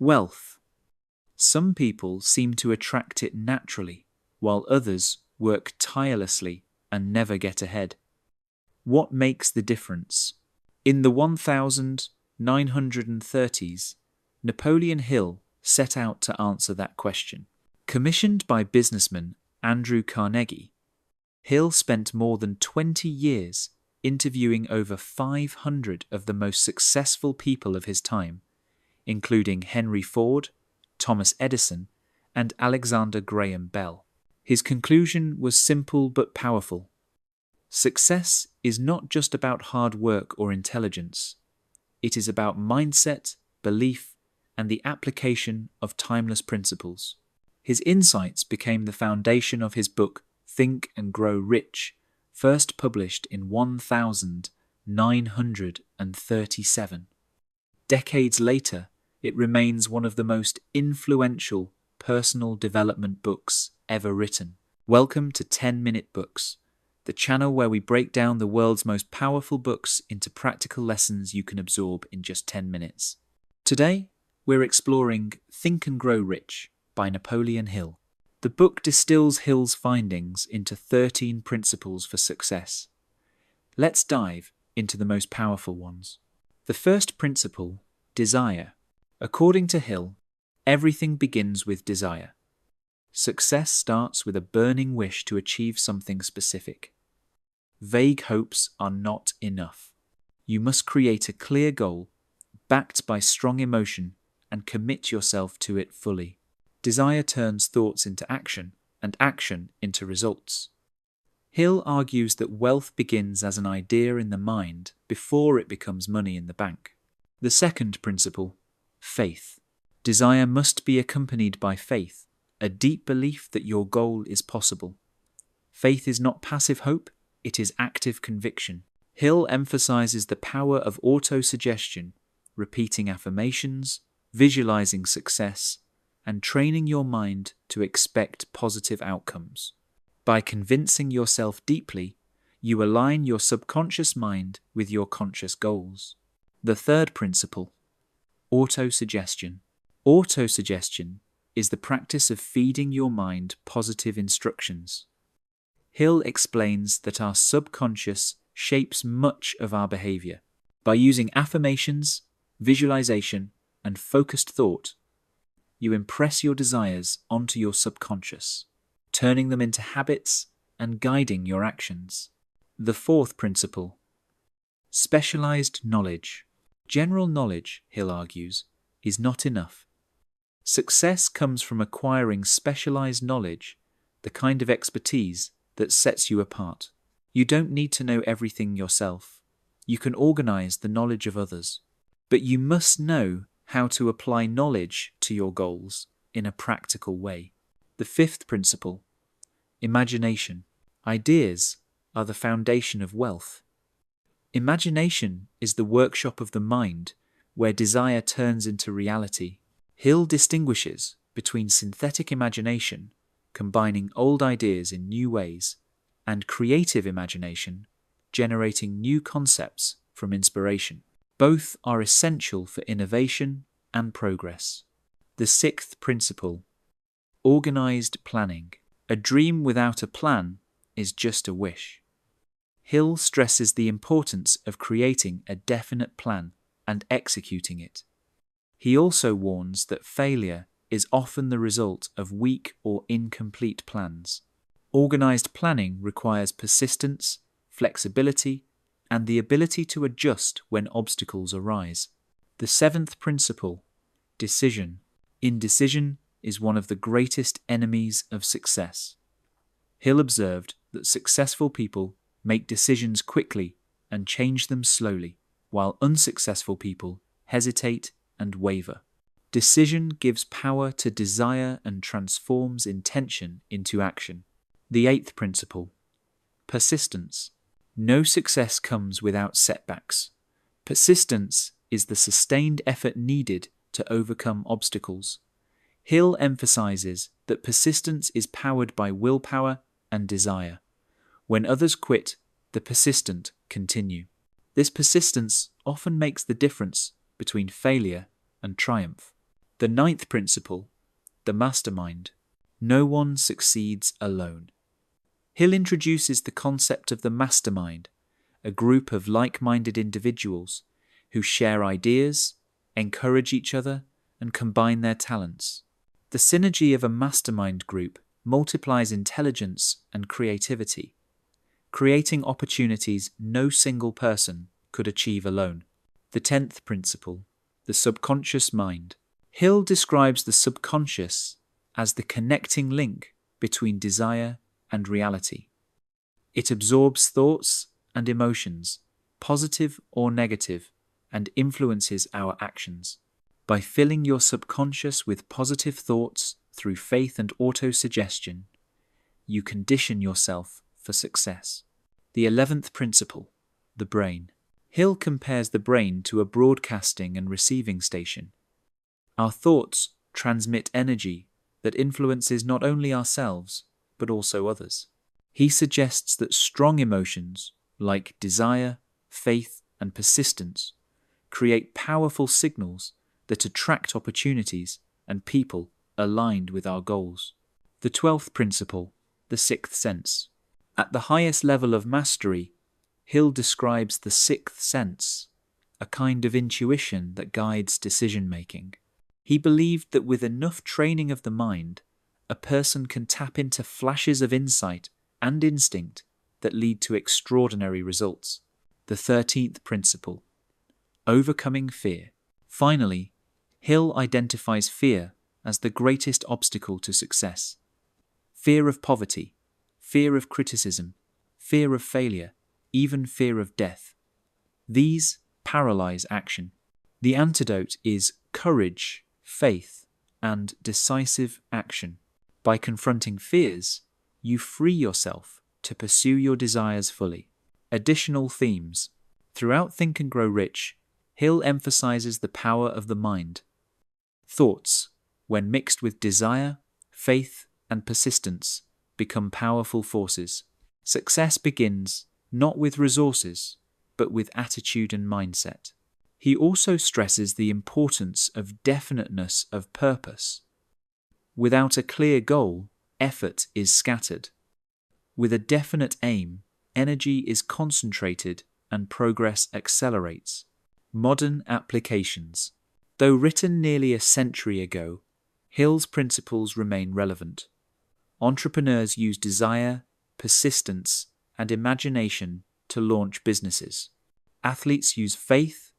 Wealth. Some people seem to attract it naturally, while others work tirelessly and never get ahead. What makes the difference? In the 1930s, Napoleon Hill set out to answer that question. Commissioned by businessman Andrew Carnegie, Hill spent more than 20 years interviewing over 500 of the most successful people of his time, including Henry Ford, Thomas Edison, and Alexander Graham Bell. His conclusion was simple but powerful. Success is not just about hard work or intelligence. It is about mindset, belief, and the application of timeless principles. His insights became the foundation of his book, Think and Grow Rich, first published in 1937. Decades later, it remains one of the most influential personal development books ever written. Welcome to 10-Minute Books, the channel where we break down the world's most powerful books into practical lessons you can absorb in just 10 minutes. Today, we're exploring Think and Grow Rich by Napoleon Hill. The book distills Hill's findings into 13 principles for success. Let's dive into the most powerful ones. The first principle, desire. According to Hill, everything begins with desire. Success starts with a burning wish to achieve something specific. Vague hopes are not enough. You must create a clear goal, backed by strong emotion, and commit yourself to it fully. Desire turns thoughts into action, and action into results. Hill argues that wealth begins as an idea in the mind before it becomes money in the bank. The second principle, faith. Desire must be accompanied by faith, a deep belief that your goal is possible. Faith is not passive hope, it is active conviction. Hill emphasizes the power of autosuggestion, repeating affirmations, visualizing success, and training your mind to expect positive outcomes. By convincing yourself deeply, you align your subconscious mind with your conscious goals. The third principle, autosuggestion. Autosuggestion is the practice of feeding your mind positive instructions. Hill explains that our subconscious shapes much of our behavior. By using affirmations, visualization, and focused thought, you impress your desires onto your subconscious, turning them into habits and guiding your actions. The fourth principle, specialized knowledge. General knowledge, Hill argues, is not enough. Success comes from acquiring specialized knowledge, the kind of expertise that sets you apart. You don't need to know everything yourself. You can organize the knowledge of others. But you must know how to apply knowledge to your goals in a practical way. The fifth principle, imagination. Ideas are the foundation of wealth. Imagination is the workshop of the mind where desire turns into reality. Hill distinguishes between synthetic imagination, combining old ideas in new ways, and creative imagination, generating new concepts from inspiration. Both are essential for innovation and progress. The sixth principle, organized planning. A dream without a plan is just a wish. Hill stresses the importance of creating a definite plan and executing it. He also warns that failure is often the result of weak or incomplete plans. Organized planning requires persistence, flexibility, and the ability to adjust when obstacles arise. The seventh principle, decision. Indecision is one of the greatest enemies of success. Hill observed that successful people make decisions quickly and change them slowly, while unsuccessful people hesitate and waver. Decision gives power to desire and transforms intention into action. The eighth principle, persistence. No success comes without setbacks. Persistence is the sustained effort needed to overcome obstacles. Hill emphasizes that persistence is powered by willpower and desire. When others quit, the persistent continue. This persistence often makes the difference between failure and triumph. The ninth principle, the mastermind. No one succeeds alone. Hill introduces the concept of the mastermind, a group of like-minded individuals who share ideas, encourage each other, and combine their talents. The synergy of a mastermind group multiplies intelligence and creativity, creating opportunities no single person could achieve alone. The 10th principle, the subconscious mind. Hill describes the subconscious as the connecting link between desire and reality. It absorbs thoughts and emotions, positive or negative, and influences our actions. By filling your subconscious with positive thoughts through faith and autosuggestion, you condition yourself for success. The 11th principle, the brain. Hill compares the brain to a broadcasting and receiving station. Our thoughts transmit energy that influences not only ourselves, but also others. He suggests that strong emotions, like desire, faith, and persistence, create powerful signals that attract opportunities and people aligned with our goals. The 12th principle, the sixth sense. At the highest level of mastery, Hill describes the sixth sense, a kind of intuition that guides decision-making. He believed that with enough training of the mind, a person can tap into flashes of insight and instinct that lead to extraordinary results. The 13th principle, overcoming fear. Finally, Hill identifies fear as the greatest obstacle to success. Fear of poverty, fear of criticism, fear of failure, even fear of death. These paralyze action. The antidote is courage, faith, and decisive action. By confronting fears, you free yourself to pursue your desires fully. Additional themes. Throughout Think and Grow Rich, Hill emphasizes the power of the mind. Thoughts, when mixed with desire, faith, and persistence, become powerful forces. Success begins not with resources, but with attitude and mindset. He also stresses the importance of definiteness of purpose. Without a clear goal, effort is scattered. With a definite aim, energy is concentrated and progress accelerates. Modern applications. Though written nearly a century ago, Hill's principles remain relevant. Entrepreneurs use desire, persistence, and imagination to launch businesses. Athletes use faith,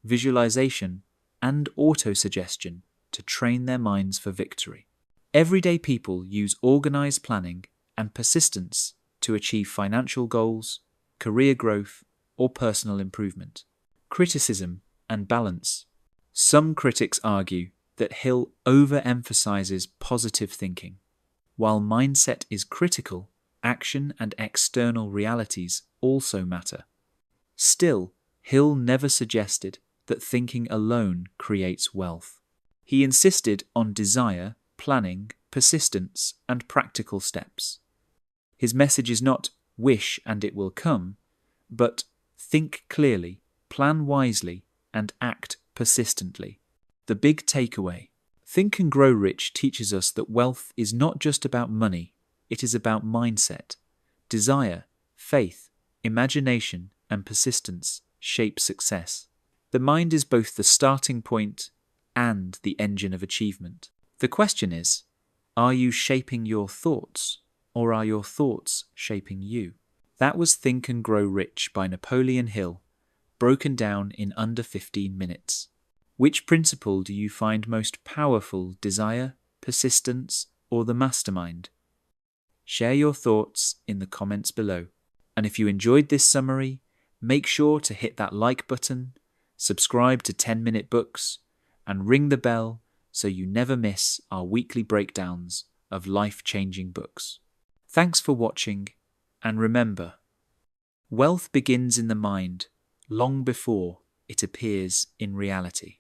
visualization, and autosuggestion to train their minds for victory. Everyday people use organized planning and persistence to achieve financial goals, career growth, or personal improvement. Criticism and balance. Some critics argue that Hill overemphasizes positive thinking. While mindset is critical, action and external realities also matter. Still, Hill never suggested that thinking alone creates wealth. He insisted on desire, planning, persistence, and practical steps. His message is not wish and it will come, but think clearly, plan wisely, and act persistently. The big takeaway. Think and Grow Rich teaches us that wealth is not just about money, it is about mindset. Desire, faith, imagination, and persistence shape success. The mind is both the starting point and the engine of achievement. The question is, are you shaping your thoughts, or are your thoughts shaping you? That was Think and Grow Rich by Napoleon Hill, broken down in under 15 minutes. Which principle do you find most powerful, desire, persistence, or the mastermind? Share your thoughts in the comments below. And if you enjoyed this summary, make sure to hit that like button, subscribe to 10-Minute Books, and ring the bell so you never miss our weekly breakdowns of life-changing books. Thanks for watching, and remember, wealth begins in the mind long before it appears in reality.